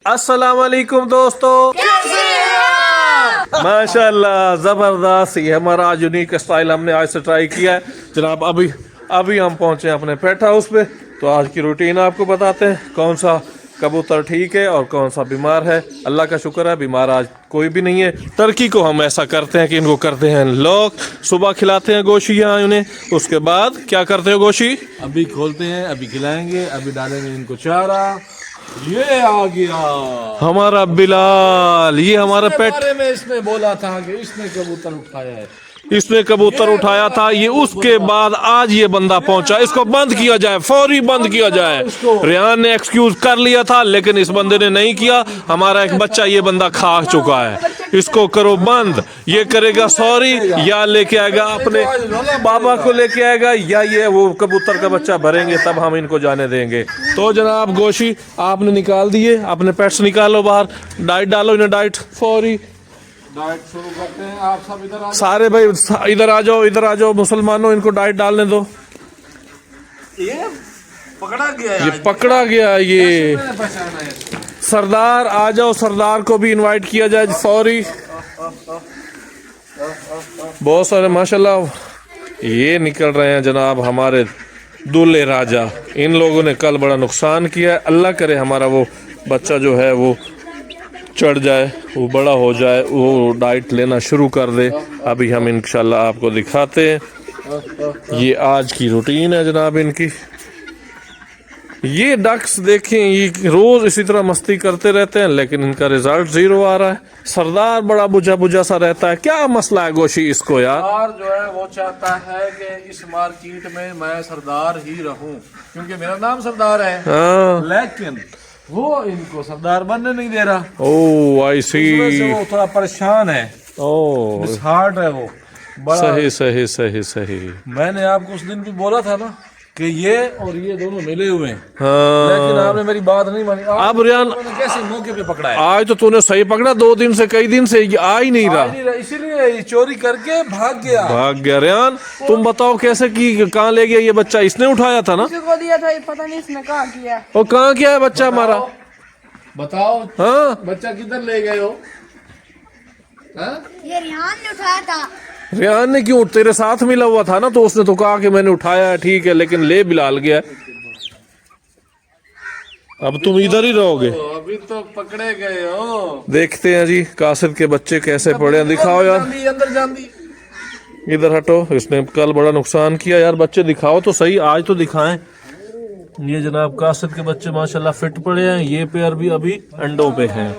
अस्सलाम वालेकुम दोस्तों, माशाल्लाह ज़बरदस्त। ये हमारा आज यूनिक स्टाइल हमने आज से ट्राई किया है जनाब। अभी हम पहुंचे हैं अपने पेट हाउस पे। तो आज की रूटीन आपको बताते हैं, कौन सा कबूतर ठीक है और कौन सा बीमार है। अल्लाह का शुक्र है बीमार आज कोई भी नहीं है। टर्की को हम ऐसा करते हैं कि इनको करते हैं लोग, सुबह खिलाते हैं गोशियाँ उन्हें, उसके बाद क्या करते हो गोशी? अभी खोलते हैं, अभी खिलाएंगे, अभी डालेंगे इनको चारा। ये आ गया हमारा बिलाल, ये हमारा पेट। बारे में इसने बोला था कि इसने कबूतर उठाया है। इसने कबूतर उठाया था, ये उसके बाद आज ये बंदा पहुंचा। इसको बंद किया जाए, फौरी बंद किया जाए। रेहान ने एक्सक्यूज कर लिया था लेकिन इस बंदे ने नहीं किया। हमारा एक बच्चा ये बंदा खा चुका है, इसको करो बंद। ये करेगा सॉरी, या लेके आएगा अपने बाबा को लेके आएगा, या ये वो कबूतर का बच्चा भरेंगे तब हम इनको जाने देंगे। तो जनाब गोशी आपने निकाल दिए, अपने पेट्स निकालो बाहर, डाइट डालो इन्हें, डाइट फौरी। डाइट शुरू करते हैं। आप सब इधर आ सारे भाई इधर आ जाओ, इधर आ जाओ मुसलमानों, इनको डाइट डालने दो। ये पकड़ा गया है, ये पकड़ा गया ये मैंने पहचाना है। सरदार आ जाओ, सरदार को भी इनवाइट किया जाए फौरी। बहुत सारे माशाल्लाह ये निकल रहे हैं जनाब हमारे दूल्हे राजा। इन लोगों ने कल बड़ा नुकसान किया है। अल्लाह करे हमारा वो बच्चा जो है वो चढ़ जाए, वो बड़ा हो जाए, वो डाइट लेना शुरू कर दे। अभी हम इंशाल्लाह आपको दिखाते हैं। ये आज की रूटीन है जनाब इनकी। ये डक्स देखें, ये रोज इसी तरह मस्ती करते रहते हैं लेकिन इनका रिजल्ट जीरो आ रहा है। सरदार बड़ा बुझा बुझा सा रहता है। क्या मसला है गोशी इसको यार? सरदार जो है वो चाहता है कि इस मार्केट में मैं सरदार ही रहूं, क्योंकि मेरा नाम सरदार है। हाँ, लेकिन वो इनको सरदार बनने नहीं दे रहा। ओ आई सी। वो थोड़ा परेशान है, ओ डिसहार्ट है वो बड़ा। सही सही सही सही। मैंने आपको उस दिन भी बोला था ना कि ये और ये दोनों मिले हुए हैं, हाँ, लेकिन आपने मेरी बात नहीं मानी। अब रियान मैंने कैसे मौके पे पकड़ा है? आज तो तूने सही पकड़ा, 2 दिन से कई दिन से ये आ ही नहीं रहा। इसीलिए ये चोरी करके भाग गया। भाग गया। रियान तुम बताओ कैसे की, कहाँ ले गया ये बच्चा? इसने उठाया था ना? को दिया था, पता नहीं इसने कहा किया। और कहाँ किया है बच्चा हमारा? बताओ हाँ, बच्चा किधर ले गए हो? हाँ? ये रेहान ने उठाया था। रियान ने क्यों? तेरे साथ मिला हुआ था ना, तो उसने तो कहा कि मैंने उठाया है, ठीक है, लेकिन ले बिलाल गया। अब तुम इधर ही रहोगे। तो अभी तो पकड़े गए हो। देखते हैं जी कासिद के बच्चे कैसे पड़े हैं, दिखाओ यार। अंदर जान दी। इधर हटो, इसने कल बड़ा नुकसान किया यार। बच्चे दिखाओ तो सही, आज तो दिखाएं। ये जनाब कासिद के बच्चे माशाल्लाह फिट पड़े हैं। ये पेयर भी अभी अंडों पे हैं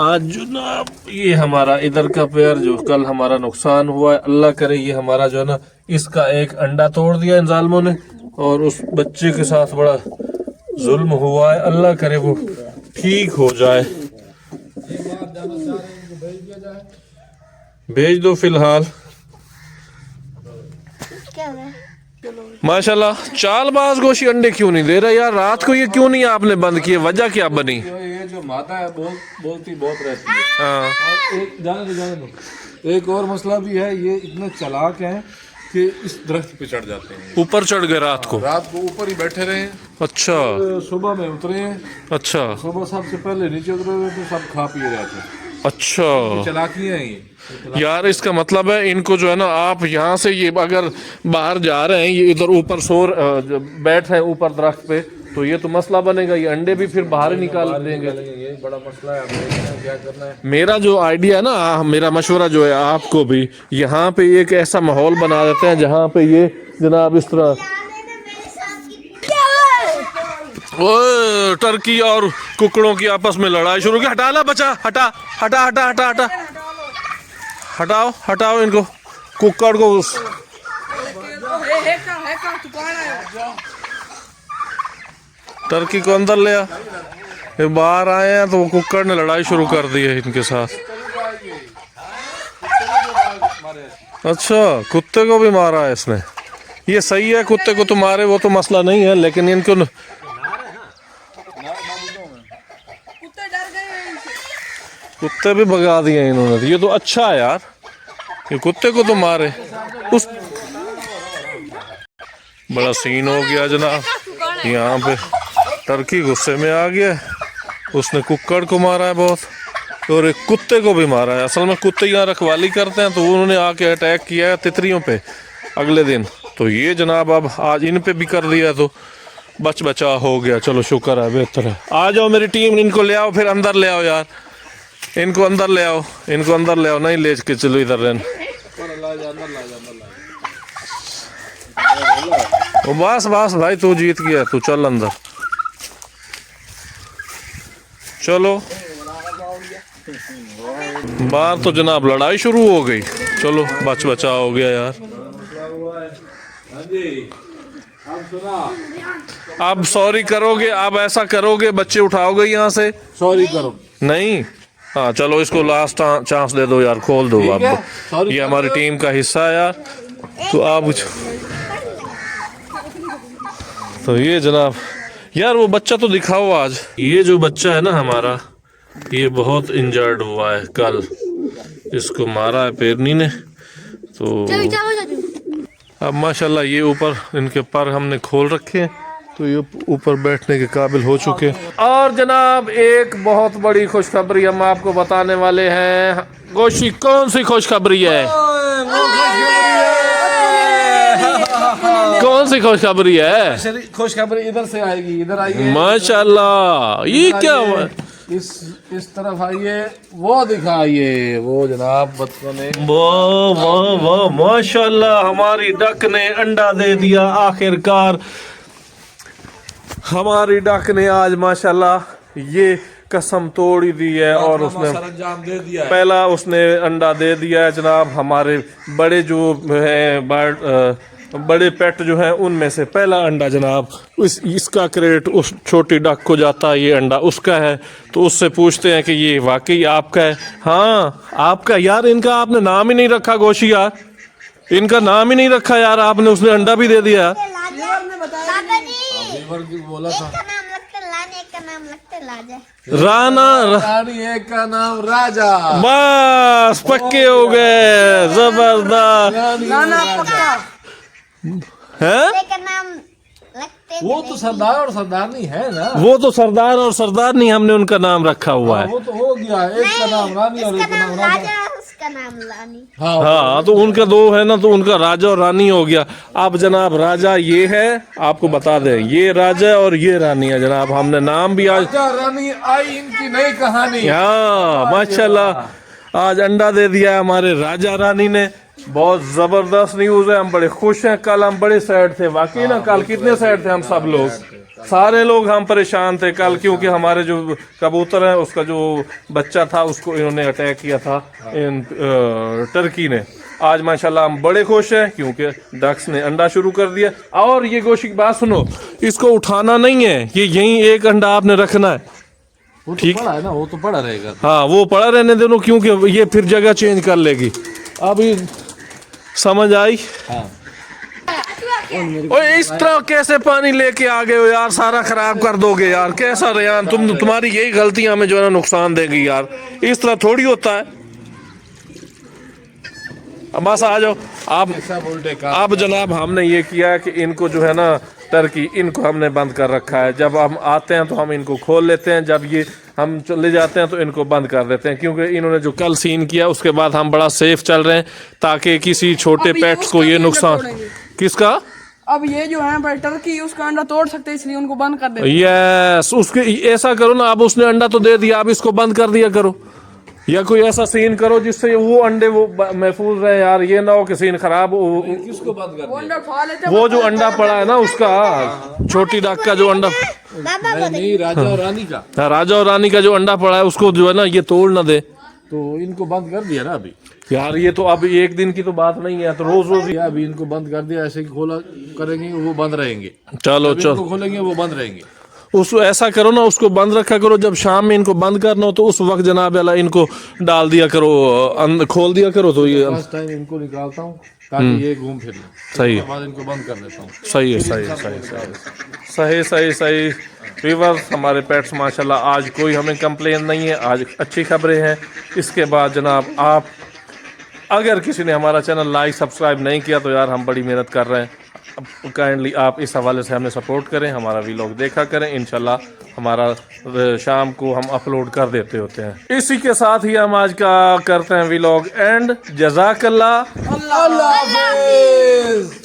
आज जनाब। ये हमारा इधर का पेयर जो कल हमारा नुकसान हुआ है, अल्लाह करे ये हमारा जो है ना, इसका एक अंडा तोड़ दिया इन जालिमों ने, और उस बच्चे के साथ बड़ा जुल्म हुआ है। अल्लाह करे वो ठीक हो जाए। भेज दो फिलहाल। माशाल्लाह चालबाज गोशी अंडे क्यों नहीं दे रहा यार? रात को ये क्यों नहीं आपने बंद किए? वजह क्या बनी? ये जो माता है बोलती बहुत रहती है। हाँ, और एक जाने दो। एक और मसला भी है, ये इतने चालाक हैं कि इस दरख्त पे चढ़ जाते हैं। ऊपर चढ़ गए रात को ऊपर ही बैठे रहे। अच्छा सुबह में उतरे हैं। अच्छा सुबह सबसे पहले नीचे उतरे हुए तो सब खा पिए रहे थे। अच्छा चालाकियां हैं ये। यार, इसका मतलब है इनको जो है ना, आप यहाँ से ये अगर बाहर जा रहे हैं, ये इधर ऊपर बैठ रहे हैं ऊपर दरख्त पे, तो ये तो मसला बनेगा। ये अंडे भी फिर बाहर ही निकाल देंगे। ये बड़ा मसला है, हमें क्या करना है। मेरा जो आइडिया है ना, मेरा मशवरा जो है आपको भी, यहाँ पे एक ऐसा माहौल बना देते हैं जहाँ पे ये जनाब इस तरह ओए टर्की और कुकड़ों की आपस में लड़ाई शुरू की। हटा ला बच्चा, हटा हटा हटा हटा हटा हटाओ हटाओ इनको, कुक्कड़ को। टर्की को अंदर ले आ। ये बाहर आए हैं तो वो कुक्कड़ ने लड़ाई शुरू कर दी है इनके साथ। अच्छा, कुत्ते को भी मारा है इसने। ये सही है, कुत्ते को तो मारे वो तो मसला नहीं है, लेकिन इनको कुत्ते भी भगा दिए इन्होंने। ये तो अच्छा है यार, ये कुत्ते को तो मारे। उस बड़ा सीन हो गया जनाब यहाँ पे। टर्की गुस्से में आ गया, उसने कुक्कड़ को मारा है बहुत और एक कुत्ते को भी मारा है। असल में कुत्ते यहाँ रखवाली करते हैं तो उन्होंने आके अटैक किया है तितलियों पे अगले दिन। तो ये जनाब अब आज इन पे भी कर दिया तो बचा हो गया। चलो शुक्र है, बेहतर है। आ जाओ मेरी टीम, इनको ले आओ, फिर अंदर ले आओ यार, इनको अंदर ले आओ, इनको अंदर ले आओ। नहीं ले के चलो इधर रहने। ओ बस बस भाई तू जीत गया, तू चल अंदर चलो। बाहर तो जनाब लड़ाई शुरू हो गई। चलो बचा हो गया यार। अब सॉरी करोगे, अब ऐसा करोगे बच्चे उठाओगे यहाँ से? सॉरी करो। नहीं, हाँ चलो इसको लास्ट चांस दे दो यार, खोल दो ठीक है, आप। ये हमारी टीम का हिस्सा है यार। तो आप तो ये जनाब यार वो बच्चा तो दिखाओ आज। ये जो बच्चा है ना हमारा, ये बहुत इंजर्ड हुआ है। कल इसको मारा है पेरनी ने। तो अब माशाल्लाह ये ऊपर इनके पर हमने खोल रखे हैं तो ये ऊपर बैठने के काबिल हो चुके हैं। और जनाब एक बहुत बड़ी खुशखबरी हम आपको बताने वाले हैं। गोशी कौन सी खुशखबरी है? कौन सी खुशखबरी है? खुशखबरी इधर से आएगी, इधर आइए। माशाल्लाह ये क्या हुआ? इस तरफ आइए, वो दिखाइए वो जनाब बच्चों ने। वाह वाह वाह माशाल्लाह, हमारी डक ने अंडा दे दिया आखिरकार। हमारी डक ने आज माशाल्लाह ये कसम तोड़ी दी है और उसने अंजाम दे दिया है। पहला उसने अंडा दे दिया है जनाब। हमारे बड़े जो है बर्ड बड़े पेट जो है उनमें से पहला अंडा जनाब इसका क्रेडिट उस छोटी डक को जाता है। ये अंडा उसका है। तो उससे पूछते हैं कि ये वाकई आपका है? हाँ आपका। यार इनका आपने नाम ही नहीं रखा गोशी यार, इनका नाम ही नहीं रखा यार आपने। उसने अंडा भी दे दिया। बोला था राना रानी, एक का नाम राजा। बस पक्के हो गए, जबरदस्त है। वो तो सरदार और सरदारनी है ना। वो तो सरदार और सरदारनी हमने उनका नाम रखा हुआ है। वो तो हो गया, एक का नाम रानी और एक का नाम राजा। उसका नाम रानी। हाँ तो उनका दो है ना, तो उनका राजा और रानी हो गया। अब जनाब राजा ये है, आपको बता दें ये राजा और ये रानी है जनाब। हमने नाम भी आज राजा रानी आई इनकी नई कहानी। हाँ माशाल्लाह आज अंडा दे दिया हमारे राजा रानी ने। बहुत जबरदस्त न्यूज है, हम बड़े खुश हैं। कल हम बड़े सैड थे वाकई ना, कल कितने सैड थे हम सब लोग, सारे लोग हम परेशान थे कल, क्योंकि हमारे जो कबूतर है उसका जो बच्चा था उसको इन्होंने अटैक किया था इन टर्की ने। आज माशाल्लाह हम बड़े खुश हैं क्योंकि डक्स ने अंडा शुरू कर दिया। और ये गोशी की बात सुनो, इसको उठाना नहीं है, ये यहीं एक अंडा आपने रखना है। वो तो पड़ा है ना, वो तो पड़ा रहेगा। हाँ वो पड़ा रहने देना, क्योंकि ये फिर जगह चेंज कर लेगी। अभी समझ आई? हाँ। ओए इस तरह कैसे पानी लेके आ गए हो यार, सारा खराब कर दोगे यार। कैसा रेयान तुम्हारी यही गलतियां हमें जो है ना नुकसान देगी यार, इस तरह थोड़ी होता है। अब बस आ जाओ आप। अब जनाब हमने ये किया है कि इनको जो है ना टर्की, इनको हमने बंद कर रखा है। जब हम आते हैं तो हम इनको खोल लेते हैं, जब ये हम चले जाते हैं तो इनको बंद कर देते हैं, क्योंकि इन्होंने जो कल सीन किया उसके बाद हम बड़ा सेफ चल रहे हैं ताकि किसी छोटे पेट्स को ये नुकसान। किसका? अब ये जो है टर्की उसका अंडा तोड़ सकते हैं, इसलिए उनको बंद कर देते। यस उसके ऐसा करो ना, अब उसने अंडा तो दे दिया, अब इसको बंद कर दिया करो, या कोई ऐसा सीन करो जिससे वो अंडे वो महफूज रहे यार। ये ना हो कि सीन खराब हो। किसको बंद कर दिया? वो जो अंडा पड़ा है ना उसका, छोटी डक का जो अंडा। नहीं, राजा और रानी का। हाँ राजा और रानी का जो अंडा पड़ा है उसको जो है ना ये तोड़ ना दे। तो इनको बंद कर दिया ना अभी यार। ये तो अब एक दिन की तो बात नहीं है, तो रोज रोज अभी इनको बंद कर दिया। ऐसे ही खोला करेंगे वो बंद रहेंगे। चलो इनको खोलेंगे वो बंद रहेंगे। उसको ऐसा करो ना, उसको बंद रखा करो, जब शाम में इनको बंद करना हो तो उस वक्त जनाब अल्लाह इनको डाल दिया करो, खोल दिया करो। तो ये फर्स्ट टाइम इनको निकालता हूँ ताकि ये घूम फिर ले। सही है, बाद इनको बंद कर देता हूँ। सही है, सही सही सही सही सही। व्यूअर्स हमारे पेट्स माशाल्लाह आज कोई हमें कंप्लेन नहीं है, आज अच्छी खबरें हैं। इसके बाद जनाब आप अगर किसी ने हमारा चैनल लाइक सब्सक्राइब नहीं किया तो यार हम बड़ी मेहनत कर रहे हैं, काइंडली आप इस हवाले से हमें सपोर्ट करें, हमारा वीलॉग देखा करें। इंशाल्लाह हमारा शाम को हम अपलोड कर देते होते हैं। इसी के साथ ही हम आज का करते हैं वीलॉग एंड। जज़ाकल्लाह। अल्लाह हाफिज़।